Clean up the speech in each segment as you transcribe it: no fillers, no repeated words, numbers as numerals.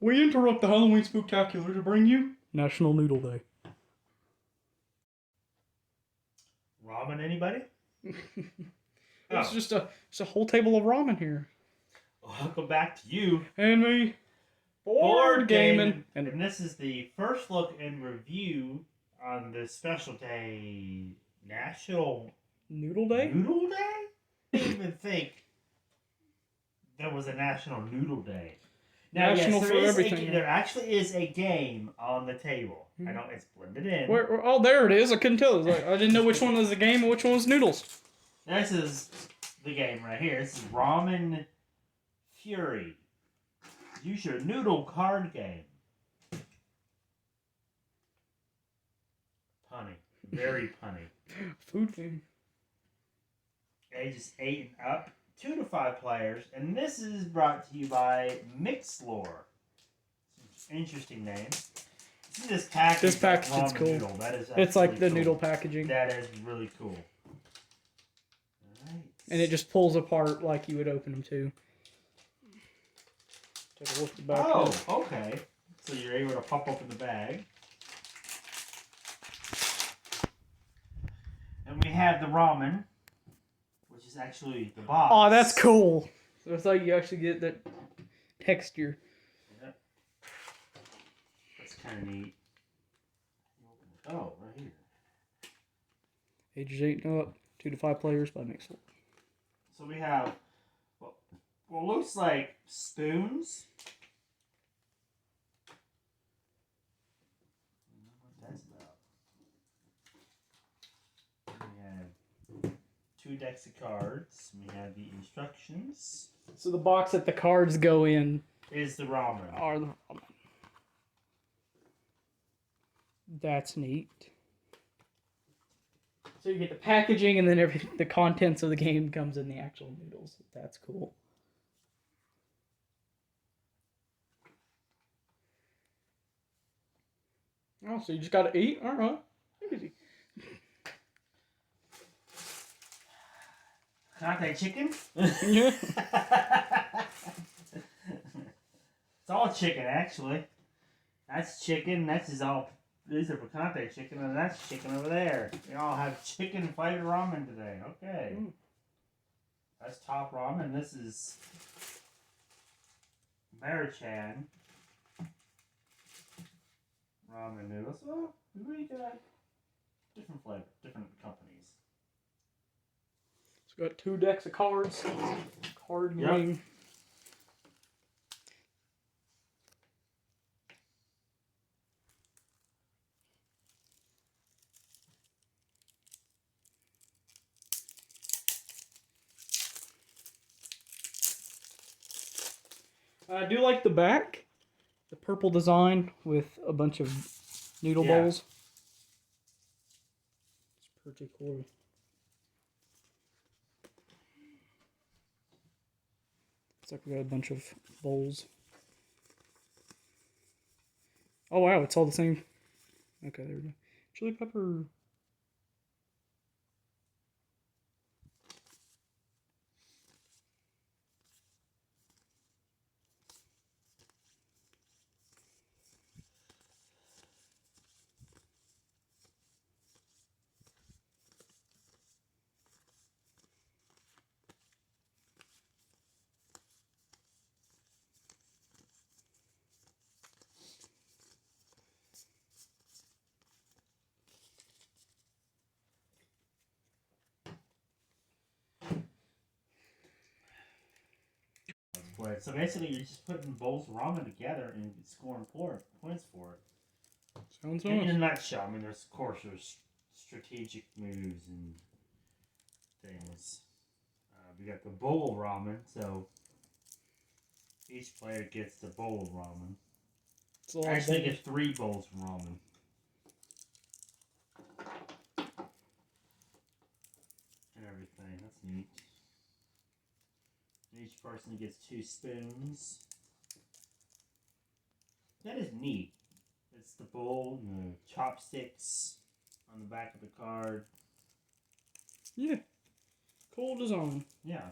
We interrupt the Halloween Spooktacular to bring you National Noodle Day. Ramen, anybody? It's just a whole table of ramen here. Welcome back to you and me. Board Gaming. And this is the first look and review on this special day, National Noodle Day? Noodle Day? I didn't even think there was a National Noodle Day. Now, National yes, for everything. there actually is a game on the table. I know it's blended in. Oh, there it is. I couldn't tell. I didn't know which one was the game and which one was noodles. This is the game right here. This is Ramen Fury. Use your noodle card game. Punny. Very punny. Food game. Ages 8 and up. 2 to 5 players. And this is brought to you by Mixlore. Interesting name. See this package. This package is cool. Noodle. That is it's like the cool. noodle packaging. That is really cool. Alright. And it just pulls apart like you would open them too. Take a look at the back. Oh, okay. So you're able to pop open the bag. And we have the ramen, which is actually the box. Oh, that's cool. So it's like you actually get that texture. Yep. That's kind of neat. Oh, right here. Ages 8 and up, 2 to 5 players by Mixlore. So we have what looks like spoons. I don't know what that's about. We have 2 decks of cards. We have the instructions. So the box that the cards go in is the ramen. Are the ramen. That's neat. So you get the packaging and then the contents of the game comes in the actual noodles. That's cool. Oh, so you just gotta eat? Alright. Easy. Conte chicken? Yeah. It's all chicken, actually. That's chicken. These are picante chicken, and that's chicken over there. We all have chicken flavored ramen today. Okay. That's top ramen. This is Marichan ramen noodles. Oh, we got different flavor, different companies. It's got 2 decks of cards. Card game. I do like the back. The purple design with a bunch of noodle bowls. It's pretty cool. It's like we got a bunch of bowls. Oh wow, it's all the same. Okay, there we go. Chili pepper. So basically, you're just putting bowls of ramen together and scoring points for it. Sounds In nice. a nutshell, I mean, of course, there's strategic moves and things. We got the bowl of ramen, so each player gets the bowl of ramen. Actually, get 3 bowls of ramen. And everything. That's neat. And each person gets 2 spoons. That is neat. It's the bowl and the chopsticks on the back of the card. Yeah. Cool design. Yeah.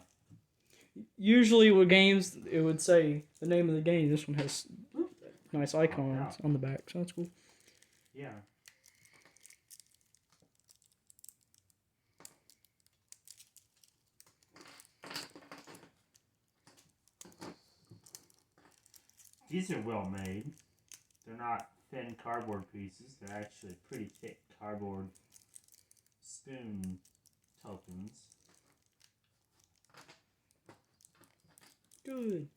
Usually with games, it would say the name of the game. This one has nice popped icons out. on the back, so that's cool. Yeah. These are well made. They're not thin cardboard pieces. They're actually pretty thick cardboard spoon tokens. Good.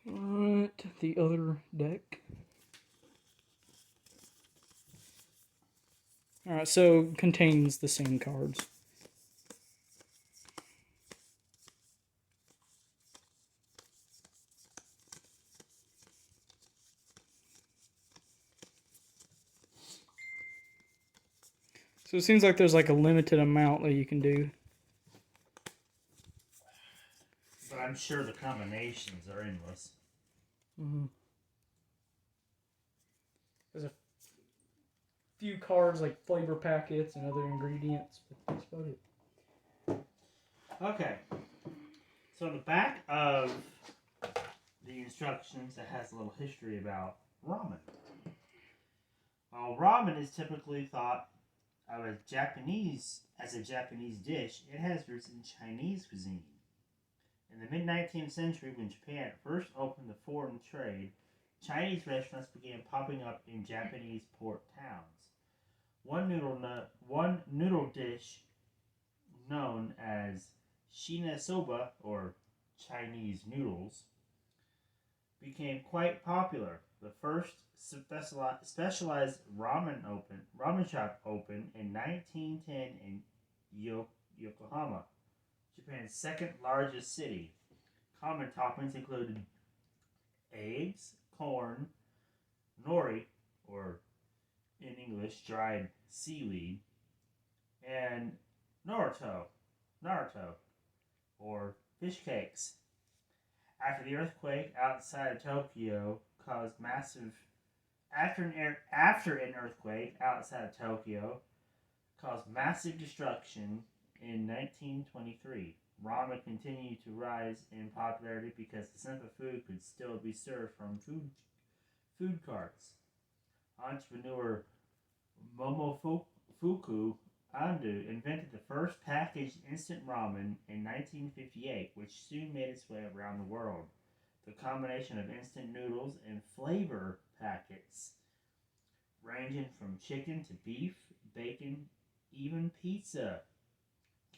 Alright, the other deck. Alright, so contains the same cards. So it seems like there's like a limited amount that you can do. But I'm sure the combinations are endless. Mm-hmm. There's a few cards like flavor packets and other ingredients, but that's about it. Okay. So on the back of the instructions, it has a little history about ramen. While ramen is typically thought of as a Japanese dish, it has roots in Chinese cuisine. In the mid-19th century, when Japan first opened the foreign trade, Chinese restaurants began popping up in Japanese port towns. One noodle dish known as shina soba, or Chinese noodles, became quite popular. The first specialized ramen shop opened in 1910 in Yokohama, Japan's second largest city. Common toppings included eggs, corn, nori, or in English, dried seaweed, and naruto, or fish cakes. After the earthquake outside of Tokyo caused massive after an earthquake outside of Tokyo caused massive destruction in 1923. Ramen continued to rise in popularity because the simple food could still be served from food carts. Entrepreneur Momofuku Ando invented the first packaged instant ramen in 1958, which soon made its way around the world. The combination of instant noodles and flavor packets, ranging from chicken to beef, bacon, even pizza,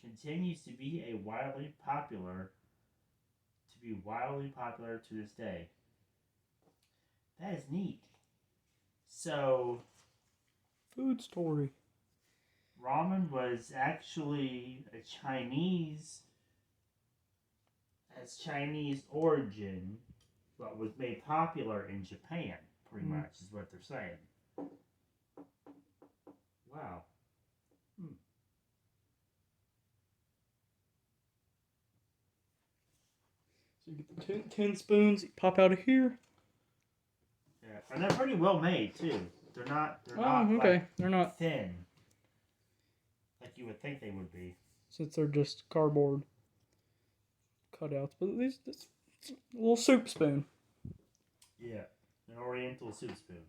continues to be wildly popular to this day. That is neat. So, Food story. ramen was actually Chinese origin, but was made popular in Japan, pretty much, is what they're saying. Wow. So you get the 10 spoons, you pop out of here. Yeah, and they're pretty well made too. They're not Okay. like They're not thin, like you would think they would be. since they're just cardboard cutouts. But at least it's a little soup spoon. Yeah, an Oriental soup spoon.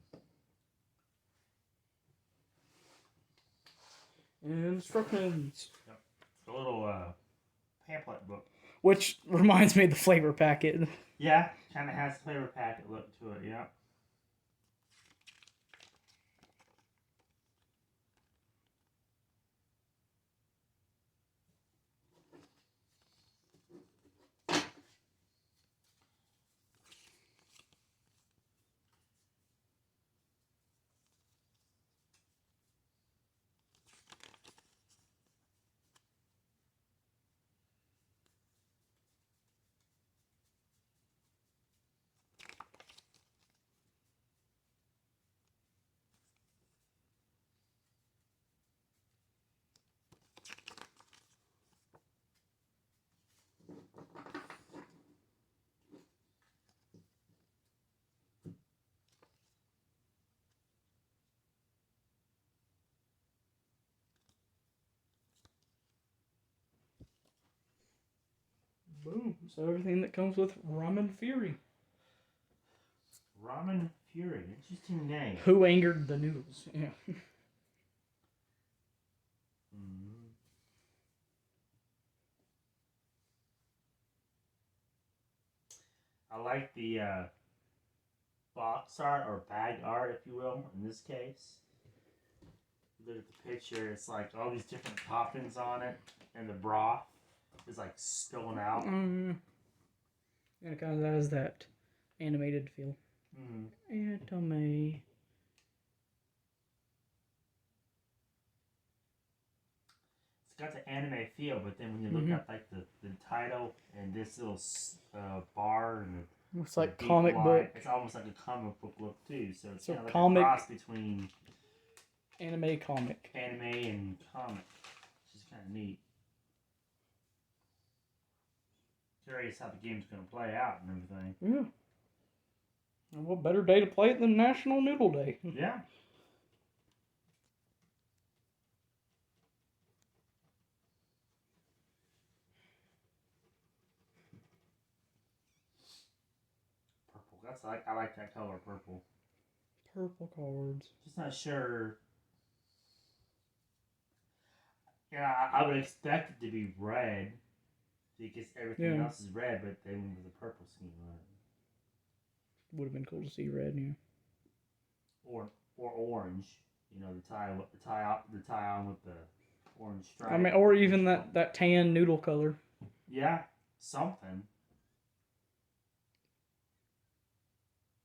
And instructions. Yep. A little pamphlet book. Which reminds me of the flavor packet. Yeah, kind of has a flavor packet look to it. Yeah. Boom. So everything that comes with Ramen Fury. Ramen Fury. Interesting name. Who angered the noodles? Yeah. Mm. I like the box art or bag art, if you will, in this case. Look at the picture, it's like all these different toppings on it, and the broth is like spilling out. And it kind of has that animated feel. Anime. It's got the anime feel, but then when you look at like the title and this little bar and it's like comic book. It's almost like a comic book look too. So it's kind of like comic, a cross between anime and comic, which is kind of neat. Curious how the game's going to play out and everything. Yeah. And what better day to play it than National Noodle Day? Yeah. Purple. I like that color, purple. Purple cards. Just not sure. Yeah, I would expect it to be red because everything else is red, but they went with a purple scheme on it. Would have been cool to see red, yeah. Or orange. You know, the tie on with the orange stripe. I mean, or even that tan noodle color. Yeah, something.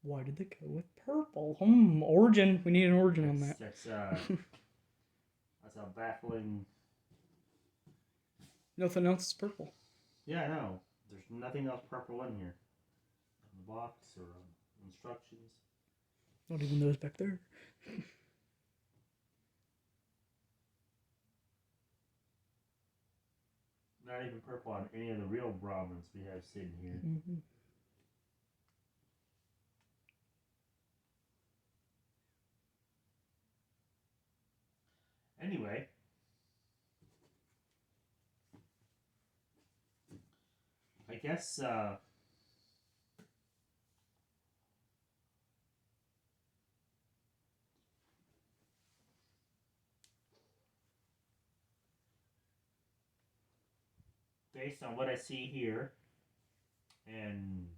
Why did they go with purple? Origin. We need an origin on that. That's a baffling. Nothing else is purple. Yeah, I know. There's nothing else purple in here. On the box or on instructions. Not even those back there. Not even purple on any of the real ramens we have sitting here. Mm-hmm. Anyway, I guess based on what I see here and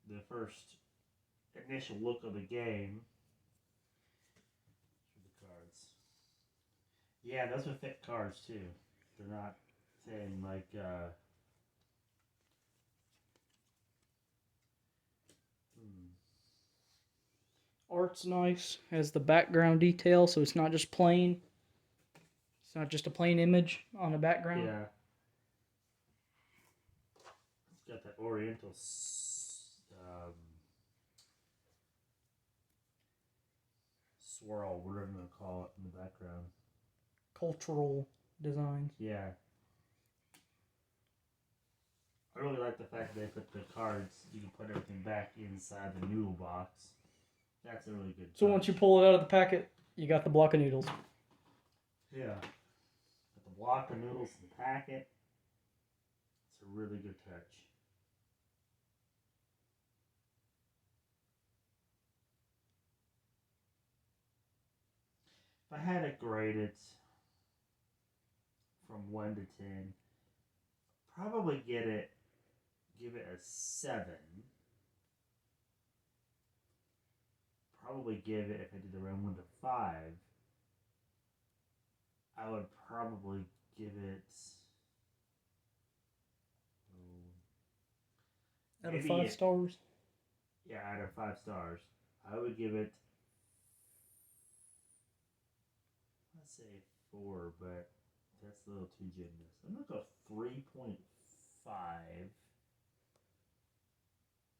the first initial look of the game, the cards. Yeah, those are thick cards too. They're not thin like Art's nice. Has the background detail, so it's not just plain. It's not just a plain image on a background. Yeah. It's got that oriental swirl, whatever you want to call it, in the background. Cultural designs. Yeah. I really like the fact that they put the cards, you can put everything back inside the noodle box. That's a really good touch. So once you pull it out of the packet, you got the block of noodles. Yeah. Got the block of noodles in the packet. It's a really good touch. If I had to grade it from 1 to 10, probably give it a 7. Probably give it, if I did around 1 to 5, I would probably give it out of 5 stars. Yeah, out of 5 stars, I would give it, let's say 4, but that's a little too generous. I'm gonna go 3.5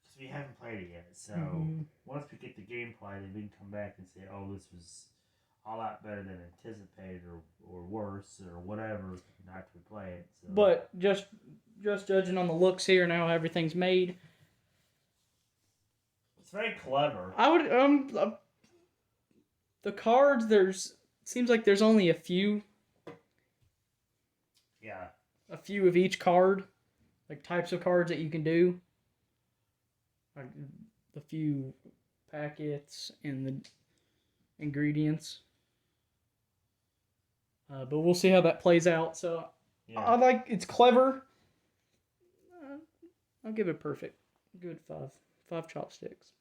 because we haven't played it yet. So once we get the gameplay, then we can come back and say, "Oh, this was a lot better than anticipated, or worse, or whatever." After we play it. So. But just judging on the looks here now, how everything's made. It's very clever. I would the cards, seems like there's only a few. Yeah. A few of each card. like types of cards that you can do, like the few packets and the ingredients. But we'll see how that plays out. So Yeah. I like it's clever. I'll give it perfect. Good 5 chopsticks.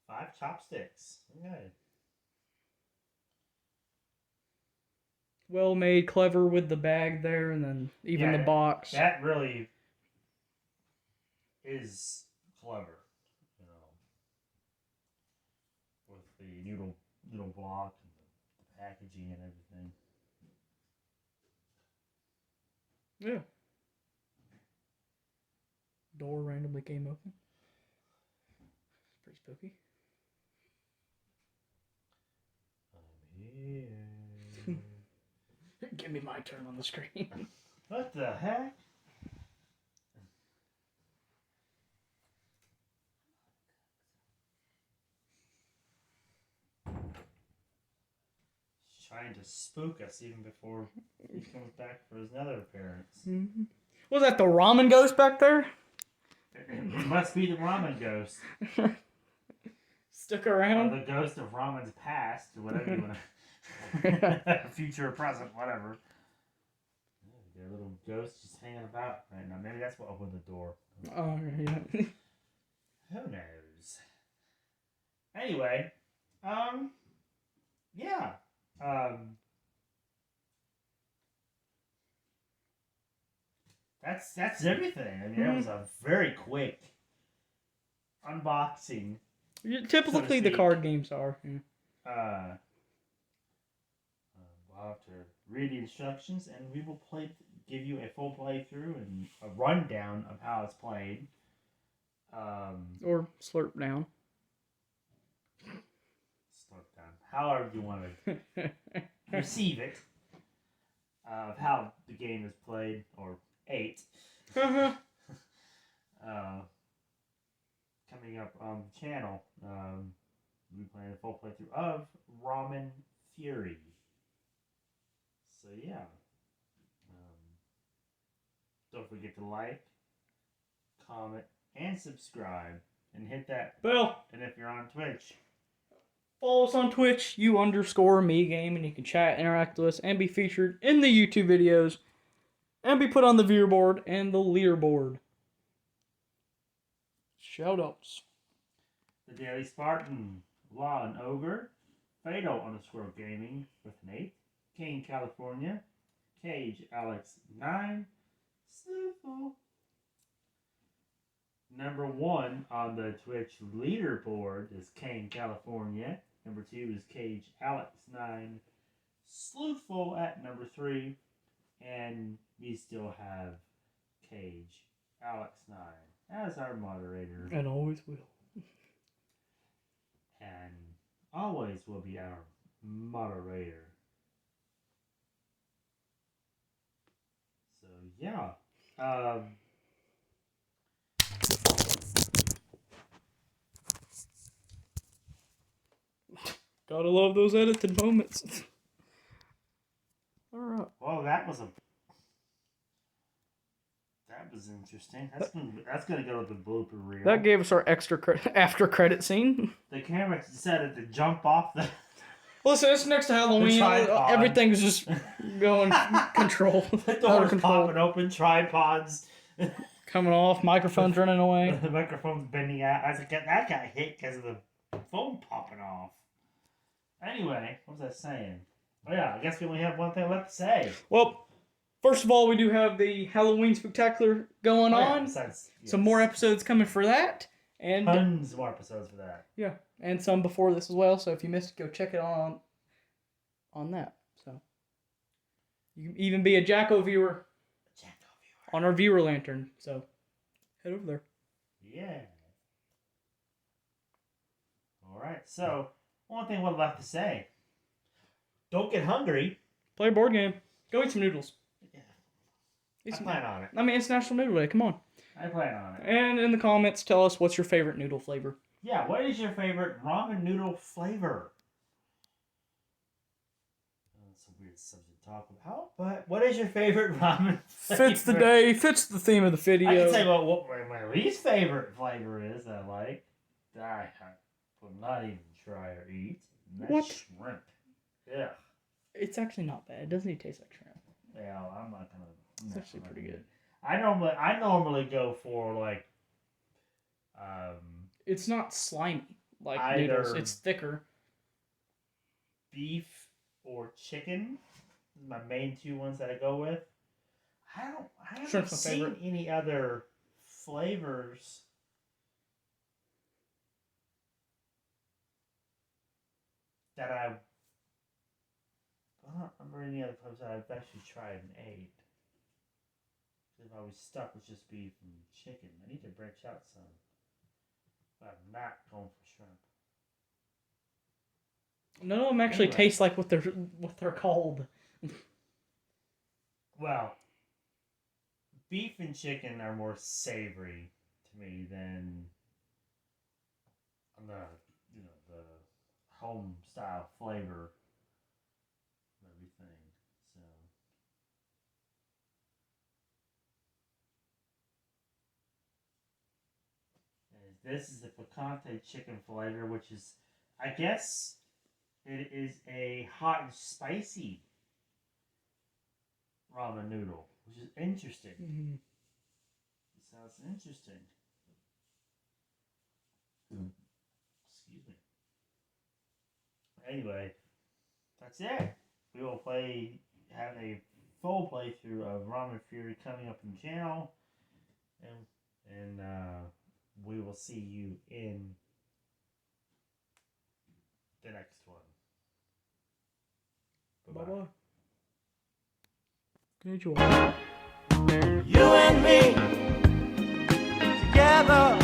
5 chopsticks. Okay. Well made, clever with the bag there, and then even the box. That really is clever, you know, with the noodle block and the packaging and everything. Yeah. Door randomly came open. It's pretty spooky. I'm here. Give me my turn on the screen. What the heck? He's trying to spook us even before he comes back for his another appearance. Mm-hmm. Was that the ramen ghost back there? It must be the ramen ghost. Stuck around? Or the ghost of ramen's past, or whatever you want to... Future or present, whatever. Yeah, a little ghost just hanging about right now. Maybe that's what opened the door. Oh, yeah. Who knows? Anyway, yeah. That's everything. I mean, that was a very quick unboxing. Typically, so the card games are. Yeah. We'll have to read the instructions, and we will give you a full playthrough and a rundown of how it's played. Or slurp down. Slurp down. However you want to receive it. Of how the game is played, or ate. Coming up on the channel, we'll be playing a full playthrough of Ramen Fury. So yeah. Don't forget to like, comment, and subscribe, and hit that bell. And if you're on Twitch, follow us on Twitch, U_me game, and you can chat, interact with us, and be featured in the YouTube videos, and be put on the viewer board and the leaderboard. Shoutouts. The Daily Spartan, Law and Ogre, Fatal_Gaming with an 8, Kane California, Cage Alex 9, Snoofle. Number 1 on the Twitch leaderboard is Kane California. Number 2 is Cage Alex 9, Sleuthful at number 3, and we still have Cage Alex 9 as our moderator. And always will. And always will be our moderator. So yeah. Gotta love those edited moments. Alright. Well, that was interesting. That's gonna go to the blooper reel. That gave us our extra after credit scene. The camera decided to jump off the. Listen, it's next to Halloween. Everything's just going control. The door's popping open, tripods coming off, microphones running away. The microphone's bending out. I was like, that got hit because of the phone popping off. Anyway, what was I saying? Oh yeah, I guess we only have one thing left to say. Well, first of all, we do have the Halloween Spectacular going on. Besides, yes. Some more episodes coming for that. And tons more episodes for that. Yeah, and some before this as well. So if you missed it, go check it on that. So you can even be a Jacko viewer. On our viewer lantern. So head over there. Yeah. All right. So one thing we're left to say: don't get hungry. Play a board game. Go eat some noodles. Yeah. I plan on it. I mean, it's National Noodle Day. Come on. I plan on it. And in the comments, tell us what's your favorite noodle flavor. Yeah, what is your favorite ramen noodle flavor? That's a weird subject to talk about. But what is your favorite ramen Fits the flavor? day, fits the theme of the video. I can tell you what my least favorite flavor is that I like. That I will not even try or eat. And that's What? shrimp. Yeah. It's actually not bad. It doesn't even taste like shrimp. Yeah, I'm not gonna. It's actually pretty good. I normally go for like. It's not slimy like Either noodles. It's thicker. Beef or chicken. My main two ones that I go with. I haven't Shrimp's my seen favorite. any other flavors that I don't remember any other flavors that I've actually tried and ate. Because I was stuck with just beef and chicken. I need to branch out some. But I'm not going for shrimp. None of them actually Anyway. taste like what they're called. Well, beef and chicken are more savory to me than the the home style flavor of everything. So and this is the picante chicken flavor, which is, I guess, it is a hot and spicy ramen noodle, which is interesting. Mm-hmm. It sounds interesting. Excuse me. Anyway, that's it. We will have a full playthrough of Ramen Fury coming up in the channel, and we will see you in the next one. Bye-bye. Good job. You and me together